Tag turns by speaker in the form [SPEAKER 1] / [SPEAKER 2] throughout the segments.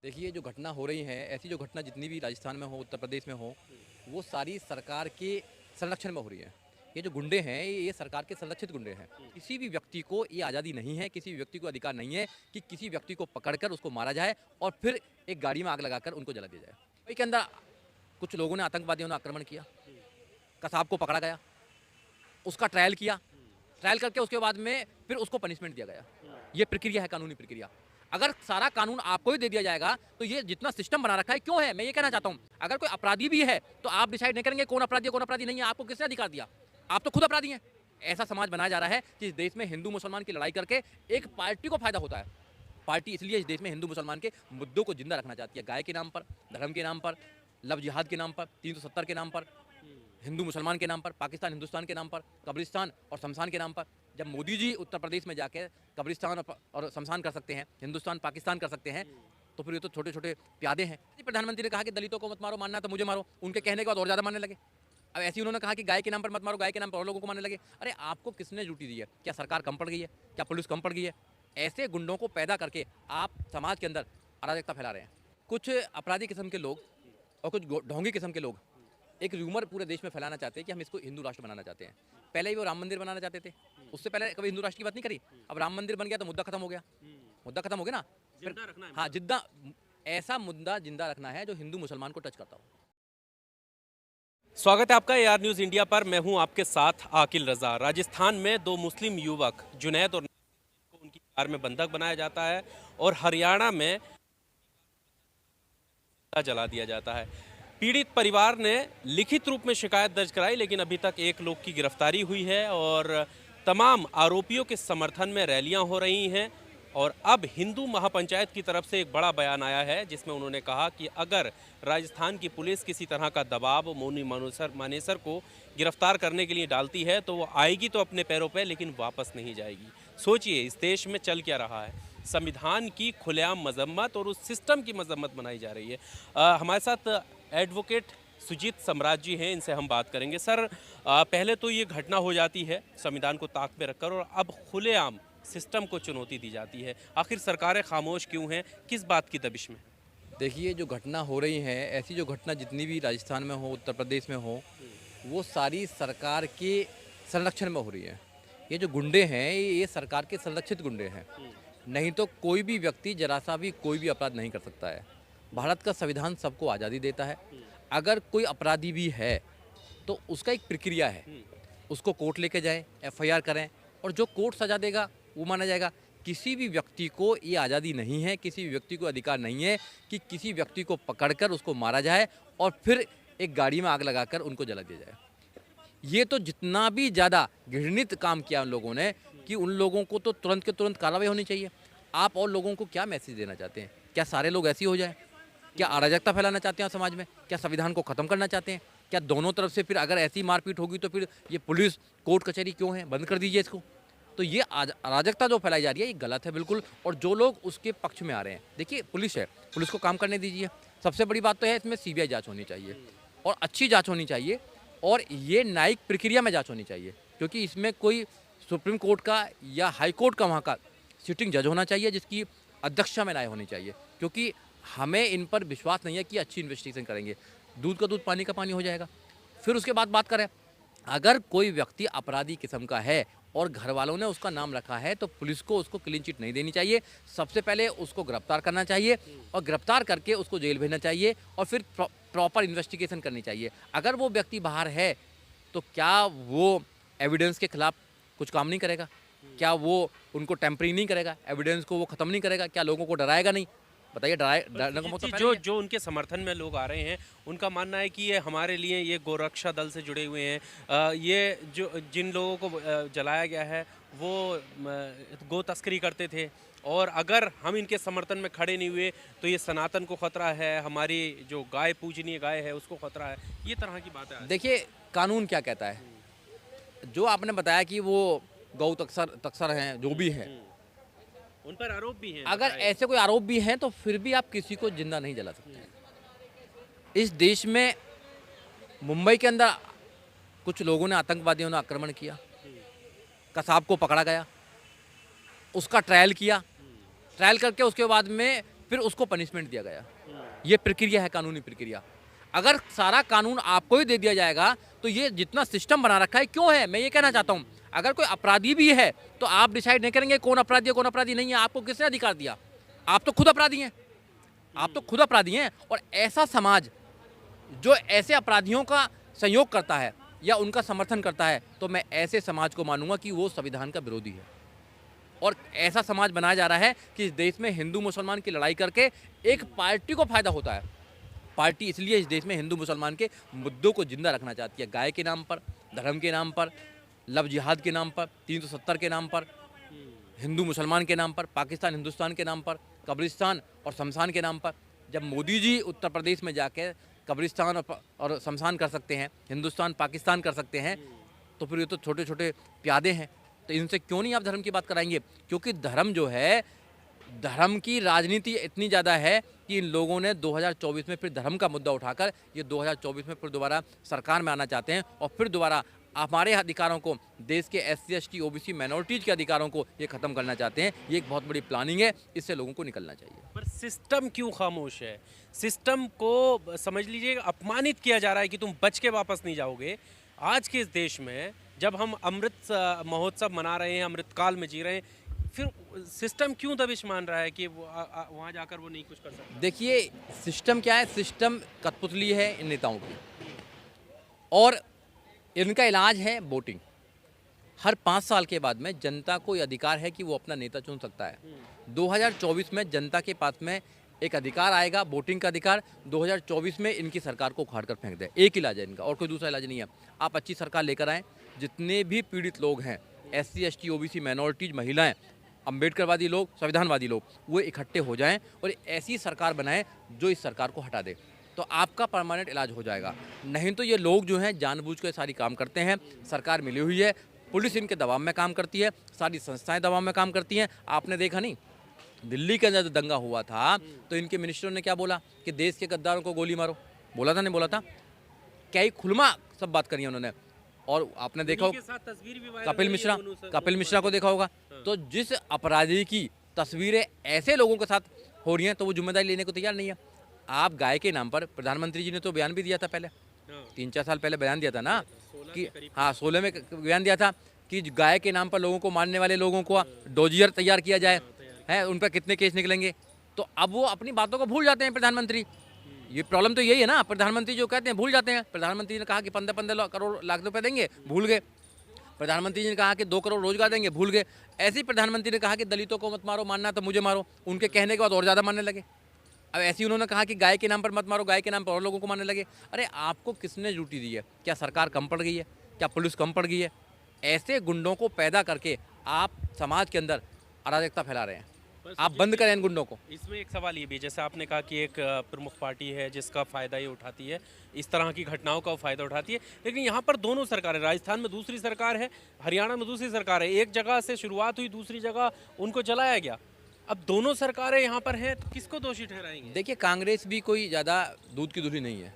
[SPEAKER 1] देखिए, जो घटना हो रही है, ऐसी जो घटना जितनी भी राजस्थान में हो, उत्तर प्रदेश में हो, वो सारी सरकार के संरक्षण में हो रही है। ये जो गुंडे हैं, ये सरकार के संरक्षित गुंडे हैं। किसी भी व्यक्ति को ये आज़ादी नहीं है, किसी भी व्यक्ति को अधिकार नहीं है कि किसी व्यक्ति को पकड़कर उसको मारा जाए और फिर एक गाड़ी में आग लगाकर उनको जला दिया जाए। मुंबई के अंदर कुछ लोगों ने, आतंकवादियों ने आक्रमण किया, कसाब को पकड़ा गया, उसका ट्रायल किया, ट्रायल करके उसके बाद में फिर उसको पनिशमेंट दिया गया। ये प्रक्रिया है, कानूनी प्रक्रिया। अगर सारा कानून आपको ही दे दिया जाएगा तो ये जितना सिस्टम बना रखा है क्यों है, मैं ये कहना चाहता हूँ। अगर कोई अपराधी भी है तो आप डिसाइड नहीं करेंगे कौन अपराधी है कौन अपराधी नहीं है। आपको किसने अधिकार दिया? आप तो खुद अपराधी हैं। ऐसा समाज बनाया जा रहा है कि इस देश में हिंदू मुसलमान की लड़ाई करके एक पार्टी को फायदा होता है। पार्टी इसलिए इस देश में हिंदू मुसलमान के मुद्दों को जिंदा रखना चाहती है। गाय के नाम पर, धर्म के नाम पर, लव जिहाद के नाम पर, 370 के नाम पर, हिंदू मुसलमान के नाम पर, पाकिस्तान हिंदुस्तान के नाम पर, कब्रिस्तान और शमशान के नाम पर। जब मोदी जी उत्तर प्रदेश में जाके कब्रिस्तान और शमशान कर सकते हैं, हिंदुस्तान पाकिस्तान कर सकते हैं, तो फिर ये तो छोटे छोटे प्यादे हैं। प्रधानमंत्री ने कहा कि दलितों को मत मारो, मानना तो मुझे मारो। उनके कहने के बाद और ज़्यादा मारने लगे। अब ऐसे उन्होंने कहा कि गाय के नाम पर मत मारो, गाय के नाम पर और लोगों को मारने लगे। अरे आपको किसने ड्यूटी दी है? क्या सरकार कम पड़ गई है? क्या पुलिस कम पड़ गई है? ऐसे गुंडों को पैदा करके आप समाज के अंदर अराजकता फैला रहे हैं। कुछ अपराधी किस्म के लोग और कुछ ढोंगी किस्म के लोग एक र्यूमर पूरे देश में फैलाना चाहते हैं कि हम इसको हिंदू राष्ट्र बनाना चाहते हैं। पहले ही वो राम मंदिर बनाना चाहते थे, उससे पहले कभी हिंदू राष्ट्र की बात नहीं करी। अब राम मंदिर बन गया तो मुद्दा खत्म हो गया। मुद्दा खत्म हो गया ना, फिर हाँ, जिद्दा ऐसा मुद्दा जिंदा रखना है जो हिंदू मुसलमान को टच करता हो।
[SPEAKER 2] स्वागत है आपका AR न्यूज़ इंडिया पर। मैं हूं आपके साथ आकिल रजा। राजस्थान में दो मुस्लिम युवक जुनैद और को उनकी कार में बंधक बनाया जाता है और हरियाणा में जला दिया जाता है। पीड़ित परिवार ने लिखित रूप में शिकायत दर्ज कराई, लेकिन अभी तक एक लोग की गिरफ्तारी हुई है और तमाम आरोपियों के समर्थन में रैलियां हो रही हैं। और अब हिंदू महापंचायत की तरफ से एक बड़ा बयान आया है जिसमें उन्होंने कहा कि अगर राजस्थान की पुलिस किसी तरह का दबाव मोनी मानेसर को गिरफ्तार करने के लिए डालती है तो वो आएगी तो अपने पैरों पे, लेकिन वापस नहीं जाएगी। सोचिए इस देश में चल क्या रहा है। संविधान की खुलेआम मजम्मत और उस सिस्टम की मजम्मत बनाई जा रही है। हमारे साथ एडवोकेट सुजीत सम्राट जी हैं, इनसे हम बात करेंगे। सर, पहले तो ये घटना हो जाती है संविधान को ताक पे रखकर और अब खुलेआम सिस्टम को चुनौती दी जाती है। आखिर सरकारें खामोश क्यों हैं? किस बात की दबिश में?
[SPEAKER 1] देखिए, जो घटना हो रही है, ऐसी जो घटना जितनी भी राजस्थान में हो, उत्तर प्रदेश में हो, वो सारी सरकार के संरक्षण में हो रही है। ये जो गुंडे हैं, ये सरकार के संरक्षित गुंडे हैं। नहीं तो कोई भी व्यक्ति जरा सा भी कोई भी अपराध नहीं कर सकता है। भारत का संविधान सबको आज़ादी देता है। अगर कोई अपराधी भी है तो उसका एक प्रक्रिया है, उसको कोर्ट लेके जाएं, FIR करें और जो कोर्ट सजा देगा वो माना जाएगा। किसी भी व्यक्ति को ये आज़ादी नहीं है, किसी भी व्यक्ति को अधिकार नहीं है कि किसी व्यक्ति को पकड़कर उसको मारा जाए और फिर एक गाड़ी में आग लगाकर उनको जला दिया जाए। ये तो जितना भी ज़्यादा घृणित काम किया उन लोगों ने कि उन लोगों को तो तुरंत के तुरंत कार्रवाई होनी चाहिए। आप और लोगों को क्या मैसेज देना चाहते हैं? क्या सारे लोग ऐसे ही हो जाए? क्या अराजकता फैलाना चाहते हैं समाज में? क्या संविधान को ख़त्म करना चाहते हैं? क्या दोनों तरफ से फिर अगर ऐसी मारपीट होगी तो फिर ये पुलिस कोर्ट कचहरी क्यों है? बंद कर दीजिए इसको। तो ये अराजकता जो फैलाई जा रही है ये गलत है बिल्कुल। और जो लोग उसके पक्ष में आ रहे हैं, देखिए पुलिस है, पुलिस को काम करने दीजिए। सबसे बड़ी बात तो है इसमें CBI जाँच होनी चाहिए और अच्छी जाँच होनी चाहिए और ये न्यायिक प्रक्रिया में जाँच होनी चाहिए, क्योंकि इसमें कोई सुप्रीम कोर्ट का या हाई कोर्ट का वहाँ का सिटिंग जज होना चाहिए जिसकी अध्यक्षता में न्याय होनी चाहिए। क्योंकि हमें इन पर विश्वास नहीं है कि अच्छी इन्वेस्टिगेशन करेंगे। दूध का दूध पानी का पानी हो जाएगा। फिर उसके बाद बात करें, अगर कोई व्यक्ति अपराधी किस्म का है और घर वालों ने उसका नाम रखा है तो पुलिस को उसको क्लीन चिट नहीं देनी चाहिए। सबसे पहले उसको गिरफ्तार करना चाहिए और गिरफ्तार करके उसको जेल भेजना चाहिए और फिर प्रॉपर इन्वेस्टिगेशन करनी चाहिए। अगर वो व्यक्ति बाहर है तो क्या वो एविडेंस के खिलाफ कुछ काम नहीं करेगा? क्या वो उनको टेम्परिंग नहीं करेगा? एविडेंस को वो ख़त्म नहीं करेगा? क्या लोगों को डराएगा नहीं? बताइए, डरने का मतलब
[SPEAKER 2] जो उनके समर्थन में लोग आ रहे हैं उनका मानना है कि ये हमारे लिए ये गोरक्षा दल से जुड़े हुए हैं। ये जो जिन लोगों को जलाया गया है वो गो तस्करी करते थे और अगर हम इनके समर्थन में खड़े नहीं हुए तो ये सनातन को खतरा है, हमारी जो गाय पूजनीय गाय है उसको खतरा है। ये तरह की बातें हैं।
[SPEAKER 1] देखिए, कानून क्या कहता है। जो आपने बताया कि वो गौ तस्कर हैं, जो भी हैं,
[SPEAKER 2] उन पर आरोप भी हैं।
[SPEAKER 1] अगर ऐसे कोई आरोप भी हैं तो फिर भी आप किसी को जिंदा नहीं जला सकते हैं। इस देश में मुंबई के अंदर कुछ लोगों ने, आतंकवादियों ने आक्रमण किया, कसाब को पकड़ा गया, उसका ट्रायल किया, ट्रायल करके उसके बाद में फिर उसको पनिशमेंट दिया गया। ये प्रक्रिया है, कानूनी प्रक्रिया। अगर सारा कानून आपको ही दे दिया जाएगा तो ये जितना सिस्टम बना रखा है क्यों है, मैं ये कहना चाहता हूँ। अगर कोई अपराधी भी है तो आप डिसाइड नहीं करेंगे कौन अपराधी है कौन अपराधी नहीं है। आपको किसने अधिकार दिया? आप तो खुद अपराधी हैं, आप तो खुद अपराधी हैं। और ऐसा समाज जो ऐसे अपराधियों का सहयोग करता है या उनका समर्थन करता है, तो मैं ऐसे समाज को मानूंगा कि वो संविधान का विरोधी है। और ऐसा समाज बनाया जा रहा है कि इस देश में हिंदू मुसलमान की लड़ाई करके एक पार्टी को फायदा होता है। पार्टी इसलिए इस देश में हिंदू मुसलमान के मुद्दों को जिंदा रखना चाहती है, गाय के नाम पर, धर्म के नाम पर, लव जिहाद के नाम पर, 370 के नाम पर, हिंदू मुसलमान के नाम पर, पाकिस्तान हिंदुस्तान के नाम पर, कब्रिस्तान और शमशान के नाम पर। जब मोदी जी उत्तर प्रदेश में जाके कब्रिस्तान और शमशान कर सकते हैं, हिंदुस्तान पाकिस्तान कर सकते हैं, तो फिर ये तो छोटे छोटे प्यादे हैं। तो इनसे क्यों नहीं आप धर्म की बात कराएंगे? क्योंकि धर्म जो है, धर्म की राजनीति इतनी ज़्यादा है कि इन लोगों ने 2024 में फिर धर्म का मुद्दा उठाकर ये 2024 में फिर दोबारा सरकार में आना चाहते हैं और फिर दोबारा हमारे अधिकारों को, देश के SC ST OBC माइनॉरिटीज़ के अधिकारों को ये ख़त्म करना चाहते हैं। ये एक बहुत बड़ी प्लानिंग है, इससे लोगों को निकलना चाहिए।
[SPEAKER 2] पर सिस्टम क्यों खामोश है? सिस्टम को समझ लीजिए अपमानित किया जा रहा है कि तुम बच के वापस नहीं जाओगे। आज के इस देश में जब हम अमृत महोत्सव मना रहे हैं, अमृतकाल में जी रहे हैं, फिर सिस्टम क्यों दबिश मान रहा है कि वहाँ जाकर वो नहीं कुछ कर सकता? देखिए
[SPEAKER 1] सिस्टम क्या है, सिस्टम कठपुतली है इन नेताओं की, और इनका इलाज है वोटिंग। हर 5 साल के बाद में जनता को ये अधिकार है कि वो अपना नेता चुन सकता है। 2024 में जनता के पास में एक अधिकार आएगा, वोटिंग का अधिकार। 2024 में इनकी सरकार को उखाड़ कर फेंक दे। एक इलाज है इनका, और कोई दूसरा इलाज नहीं है। आप अच्छी सरकार लेकर आएँ, जितने भी पीड़ित लोग हैं, SC ST OBC माइनॉरिटीज, महिलाएं, अम्बेडकरवादी लोग, संविधानवादी लोग, वो इकट्ठे हो जाएं और ऐसी सरकार बनाएं जो इस सरकार को हटा दे, तो आपका परमानेंट इलाज हो जाएगा। नहीं तो ये लोग जो हैं जानबूझ के सारी काम करते हैं। सरकार मिली हुई है, पुलिस इनके दबाव में काम करती है, सारी संस्थाएं दबाव में काम करती हैं। आपने देखा नहीं, दिल्ली के अंदर दंगा हुआ था तो इनके मिनिस्टरों ने क्या बोला कि देश के गद्दारों को गोली मारो? बोला था नहीं बोला था? क्या ही खुलमा सब बात करी है उन्होंने। और आपने देखा हो कपिल मिश्रा को देखा होगा। तो जिस अपराधी की तस्वीरें ऐसे लोगों के साथ हो रही हैं तो वो जिम्मेदारी लेने को तैयार नहीं है। आप गाय के नाम पर, प्रधानमंत्री जी ने तो बयान भी दिया था पहले, 3-4 साल पहले बयान दिया था ना कि, हाँ 16 में बयान दिया था कि गाय के नाम पर लोगों को मारने वाले लोगों को डोजियर तैयार किया जाए, है उन पर कितने केस निकलेंगे। तो अब वो अपनी बातों को भूल जाते हैं प्रधानमंत्री। ये प्रॉब्लम तो यही है ना, प्रधानमंत्री जो कहते हैं भूल जाते हैं। प्रधानमंत्री ने कहा कि 15 करोड़ लाख रुपए देंगे, भूल गए। प्रधानमंत्री जी ने कहा कि 2 करोड़ रोजगार देंगे, भूल गए। ऐसे ही प्रधानमंत्री ने कहा कि दलितों को मत मारो, मानना तो मुझे मारो, उनके कहने के बाद और ज़्यादा मारने लगे। अब ऐसे ही उन्होंने कहा कि गाय के नाम पर मत मारो, गाय के नाम पर और लोगों को मारने लगे। अरे आपको किसने ड्यूटी दी है? क्या सरकार कम पड़ गई है? क्या पुलिस कम पड़ गई है? ऐसे गुंडों को पैदा करके आप समाज के अंदर अराजकता फैला रहे हैं। आप बंद करें इन गुंडों को।
[SPEAKER 2] इसमें एक सवाल ये भी, जैसे आपने कहा कि एक प्रमुख पार्टी है जिसका फ़ायदा ये उठाती है, इस तरह की घटनाओं का फ़ायदा उठाती है, लेकिन यहाँ पर दोनों सरकारें, राजस्थान में दूसरी सरकार है, हरियाणा में दूसरी सरकार है। एक जगह से शुरुआत हुई, दूसरी जगह उनको चलाया गया। अब दोनों सरकारें यहाँ पर हैं, तो किसको दोषी ठहराएंगे?
[SPEAKER 1] देखिए कांग्रेस भी कोई ज़्यादा दूध की दूधी नहीं है।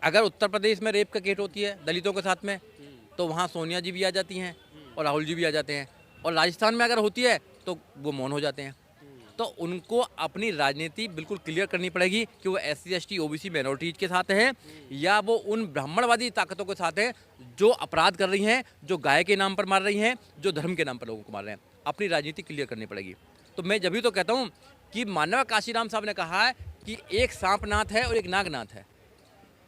[SPEAKER 1] अगर उत्तर प्रदेश में रेप का केस होती है दलितों के साथ में, तो वहाँ सोनिया जी भी आ जाती हैं और राहुल जी भी आ जाते हैं। और राजस्थान में अगर होती है तो वो मौन हो जाते हैं। तो उनको अपनी राजनीति बिल्कुल क्लियर करनी पड़ेगी कि वो SC ST OBC माइनॉरिटीज के साथ हैं या वो उन ब्राह्मणवादी ताकतों के साथ हैं जो अपराध कर रही हैं, जो गाय के नाम पर मार रही हैं, जो धर्म के नाम पर लोगों को मार रहे हैं। अपनी राजनीति क्लियर करनी पड़ेगी। तो मैं जब भी तो कहता हूँ कि मानव काशीराम साहब ने कहा है कि एक सांपनाथ है और एक नागनाथ है।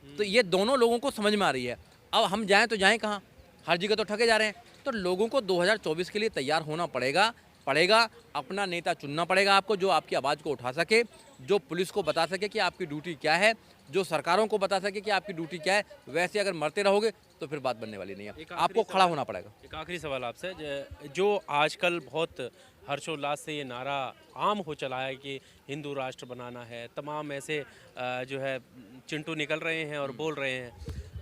[SPEAKER 1] तो ये दोनों लोगों को समझ में आ रही है। अब हम जाएँ तो जाएँ कहाँ? हर जगह तो ठगे जा रहे हैं। तो लोगों को 2024 के लिए तैयार होना पड़ेगा। अपना नेता चुनना पड़ेगा आपको, जो आपकी आवाज़ को उठा सके, जो पुलिस को बता सके कि आपकी ड्यूटी क्या है, जो सरकारों को बता सके कि आपकी ड्यूटी क्या है। वैसे अगर मरते रहोगे तो फिर बात बनने वाली नहीं है। आपको खड़ा होना पड़ेगा।
[SPEAKER 2] एक आखिरी सवाल आपसे, जो आजकल बहुत हर्षोल्लास से ये नारा आम हो चला है कि हिंदू राष्ट्र बनाना है, तमाम ऐसे जो है चिंटू निकल रहे हैं और बोल रहे हैं,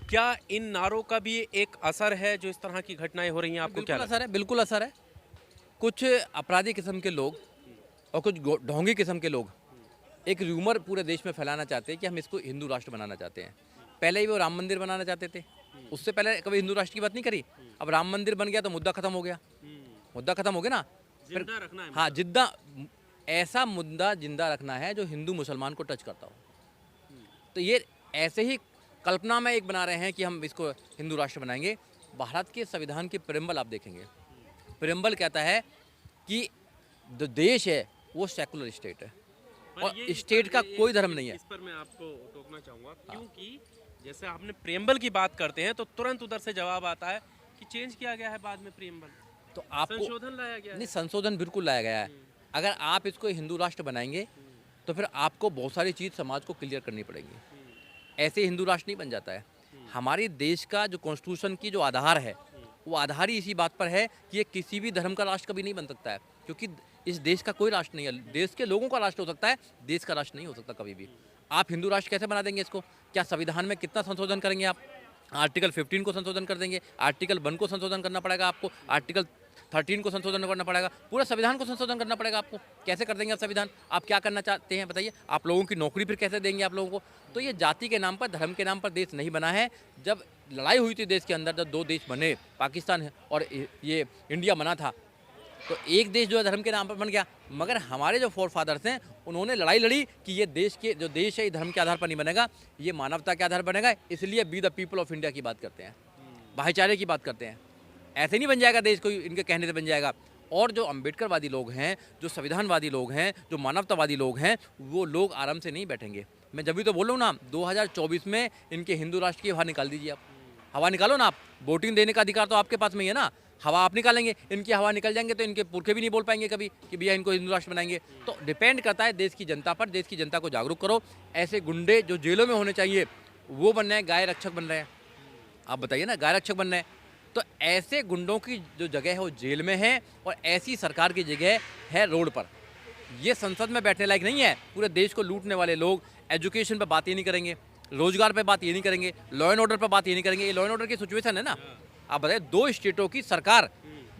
[SPEAKER 2] क्या इन नारों का भी एक असर है जो इस तरह की घटनाएं हो रही हैं? आपको क्या
[SPEAKER 1] असर है? बिल्कुल असर है। कुछ अपराधी किस्म के लोग और कुछ ढोंगी किस्म के लोग एक र्यूमर पूरे देश में फैलाना चाहते हैं कि हम इसको हिंदू राष्ट्र बनाना चाहते हैं। पहले ही वो राम मंदिर बनाना चाहते थे, उससे पहले कभी हिंदू राष्ट्र की बात नहीं करी। अब राम मंदिर बन गया तो मुद्दा खत्म हो गया। मुद्दा खत्म हो गया ना, फिर
[SPEAKER 2] जिंदा रखना है।
[SPEAKER 1] हाँ जिद्दा ऐसा मुद्दा जिंदा रखना है जो हिंदू मुसलमान को टच करता हो। तो ये ऐसे ही कल्पना में एक बना रहे हैं कि हम इसको हिंदू राष्ट्र बनाएंगे। भारत के संविधान की प्रेम्बल आप देखेंगे, प्रेम्बल कहता है कि जो देश है वो सेकुलर स्टेट है और स्टेट का कोई धर्म नहीं है।
[SPEAKER 2] इस पर मैं आपको टोकना चाहूँगा, क्योंकि जैसे आपने प्रेम्बल की बात करते हैं तो तुरंत उधर से जवाब आता है कि चेंज किया गया है बाद में प्रेम्बल,
[SPEAKER 1] तो आपको
[SPEAKER 2] संशोधन लाया गया है।
[SPEAKER 1] नहीं, संशोधन बिल्कुल लाया गया है। अगर आप इसको हिंदू राष्ट्र बनाएंगे तो फिर आपको बहुत सारी चीज़ समाज को क्लियर करनी पड़ेगी। ऐसे हिंदू राष्ट्र नहीं बन जाता है। हमारे देश का जो कॉन्स्टिट्यूशन की जो आधार है वो आधार ही इसी बात पर है कि ये किसी भी धर्म का राष्ट्र कभी नहीं बन सकता है, क्योंकि इस देश का कोई राष्ट्र नहीं है। देश के लोगों का राष्ट्र हो सकता है, देश का राष्ट्र नहीं हो सकता कभी भी। आप हिंदू राष्ट्र कैसे बना देंगे इसको? क्या संविधान में कितना संशोधन करेंगे आप? आर्टिकल 15 को संशोधन कर देंगे, आर्टिकल 1 को संशोधन करना पड़ेगा आपको, आर्टिकल 13 को संशोधन करना पड़ेगा, पूरा संविधान को संशोधन करना पड़ेगा आपको। कैसे कर देंगे आप संविधान? आप क्या करना चाहते हैं बताइए? आप लोगों की नौकरी फिर कैसे देंगे आप लोगों को? तो ये जाति के नाम पर, धर्म के नाम पर देश नहीं बना है। जब लड़ाई हुई थी देश के अंदर, जब 2 देश बने, पाकिस्तान और ये इंडिया बना था, तो एक देश जो है धर्म के नाम पर बन गया। मगर हमारे जो फोर फादर्स हैं उन्होंने लड़ाई लड़ी कि ये देश के जो देश है ये धर्म के आधार पर नहीं बनेगा, ये मानवता के आधार पर बनेगा। इसलिए be the people of India की बात करते हैं, भाईचारे की बात करते हैं। ऐसे नहीं बन जाएगा देश, कोई इनके कहने से बन जाएगा। और जो अम्बेडकरवादी लोग हैं, जो संविधानवादी लोग हैं, जो मानवतावादी लोग हैं, वो लोग आराम से नहीं बैठेंगे। मैं जब भी तो बोल रहा हूँ ना, 2024 में इनके हिंदू राष्ट्र की हवा निकाल दीजिए। आप हवा निकालो ना। आप वोटिंग देने का अधिकार तो आपके पास में ही है ना। हवा आप निकालेंगे, इनकी हवा निकल जाएंगे तो इनके पुरखे भी नहीं बोल पाएंगे कभी कि भैया इनको हिंदू राष्ट्र बनाएंगे। तो डिपेंड करता है देश की जनता पर। देश की जनता को जागरूक करो। ऐसे गुंडे जो जेलों में होने चाहिए वो बन रहे हैं, गाय रक्षक बन रहे हैं। आप बताइए ना, गाय रक्षक बन रहे हैं। तो ऐसे गुंडों की जो जगह है वो जेल में है, और ऐसी सरकार की जगह है रोड पर। ये संसद में बैठने लायक नहीं है। पूरे देश को लूटने वाले लोग एजुकेशन पर बात ये नहीं करेंगे, रोजगार पर बात ये नहीं करेंगे, लॉ एंड ऑर्डर पर बात ये नहीं करेंगे। ये लॉ एंड ऑर्डर की सिचुएशन है ना। आप बताइए, 2 स्टेटों की सरकार,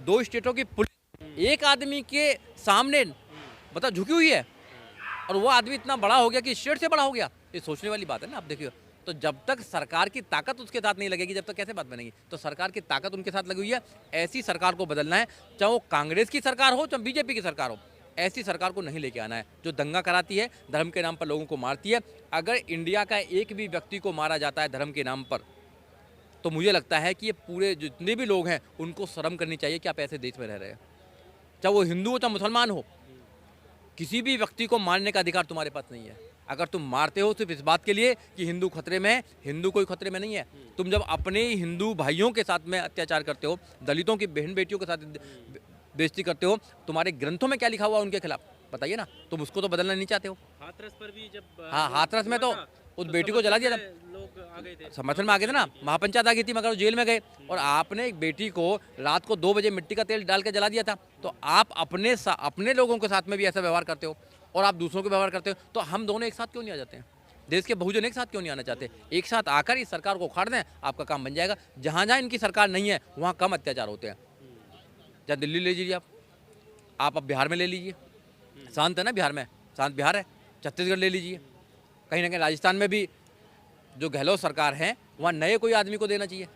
[SPEAKER 1] 2 स्टेटों की पुलिस एक आदमी के सामने बता झुकी हुई है, और वो आदमी इतना बड़ा हो गया कि स्टेट से बड़ा हो गया। ये सोचने वाली बात है ना। आप देखिए, तो जब तक सरकार की ताकत उसके साथ नहीं लगेगी, जब तक कैसे बात बनेगी? तो सरकार की ताकत उनके साथ लगी हुई है। ऐसी सरकार को बदलना है, चाहे वो कांग्रेस की सरकार हो, चाहे बीजेपी की सरकार हो। ऐसी सरकार को नहीं लेके आना है जो दंगा कराती है, धर्म के नाम पर लोगों को मारती है। अगर इंडिया का एक भी व्यक्ति को मारा जाता है धर्म के नाम पर, तो मुझे लगता है कि ये पूरे जितने भी लोग हैं उनको शर्म करनी चाहिए कि आप ऐसे देश में रह रहे हैं। चाहे वो हिंदू हो चाहे मुसलमान हो, किसी भी व्यक्ति को मारने का अधिकार तुम्हारे पास नहीं है। अगर तुम मारते हो सिर्फ इस बात के लिए कि हिंदू खतरे में है, हिंदू कोई खतरे में नहीं है। तुम जब अपने हिंदू भाइयों के साथ में अत्याचार करते हो, दलितों की बहन बेटियों के साथ बेइज्जती करते हो, तुम्हारे ग्रंथों में क्या लिखा हुआ उनके खिलाफ बताइए ना। तुम उसको तो बदलना नहीं चाहते हो।
[SPEAKER 2] हाथरस पर भी जब
[SPEAKER 1] हाथरस में तो उस बेटी को जला दिया था,
[SPEAKER 2] लोग आ गए थे,
[SPEAKER 1] समर्थन में आ गए थे ना, महापंचायत आ गई थी, मगर वो जेल में गए। और आपने एक बेटी को रात को 2 बजे मिट्टी का तेल डाल के जला दिया था। तो आप अपने लोगों के साथ में भी ऐसा व्यवहार करते हो और आप दूसरों के व्यवहार करते हो। तो हम दोनों एक साथ क्यों नहीं आ जाते हैं? देश के बहुजन एक साथ क्यों नहीं आना चाहते? एक साथ आकर इस सरकार को उखाड़ दें, आपका काम बन जाएगा। जहाँ जहाँ इनकी सरकार नहीं है वहाँ कम अत्याचार होते हैं। जहाँ दिल्ली ले लीजिए आप अब बिहार में ले लीजिए, शांत है ना बिहार में, शांत बिहार है। छत्तीसगढ़ ले लीजिए, कहीं ना कहीं राजस्थान में भी जो गहलोत सरकार है वहाँ नए कोई आदमी को देना चाहिए,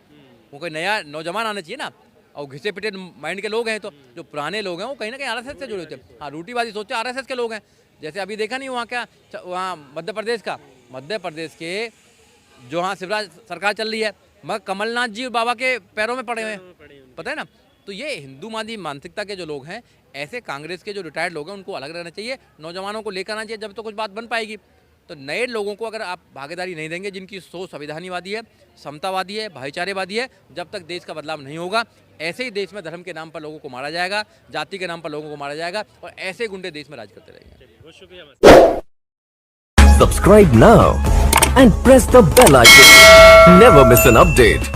[SPEAKER 1] वो कोई नया नौजवान आना चाहिए ना। और घिसे पिटे माइंड के लोग हैं, तो जो पुराने लोग हैं वो कहीं ना कहीं आरएसएस से जुड़े होते हैं। हाँ, रूटीबाजी सोचते आरएसएस के लोग हैं। जैसे अभी देखा नहीं वहाँ क्या, वहाँ मध्य प्रदेश के जो हाँ शिवराज सरकार चल रही है, मगर कमलनाथ जी बाबा के पैरों में पड़े हुए हैं, पता है ना। तो ये हिंदूवादी मानसिकता के जो लोग हैं, ऐसे कांग्रेस के जो रिटायर्ड लोग हैं उनको अलग रहना चाहिए, नौजवानों को लेकर आना चाहिए, जब तो कुछ बात बन पाएगी। तो नए लोगों को अगर आप भागीदारी नहीं देंगे, जिनकी सोच संविधानवादी है, समतावादी है, भाईचारेवादी है, जब तक देश का बदलाव नहीं होगा, ऐसे ही देश में धर्म के नाम पर लोगों को मारा जाएगा, जाति के नाम पर लोगों को मारा जाएगा, और ऐसे गुंडे देश में राज करते रहेंगे।
[SPEAKER 2] बहुत शुक्रिया।
[SPEAKER 3] Subscribe now and press the bell icon. Never miss an update.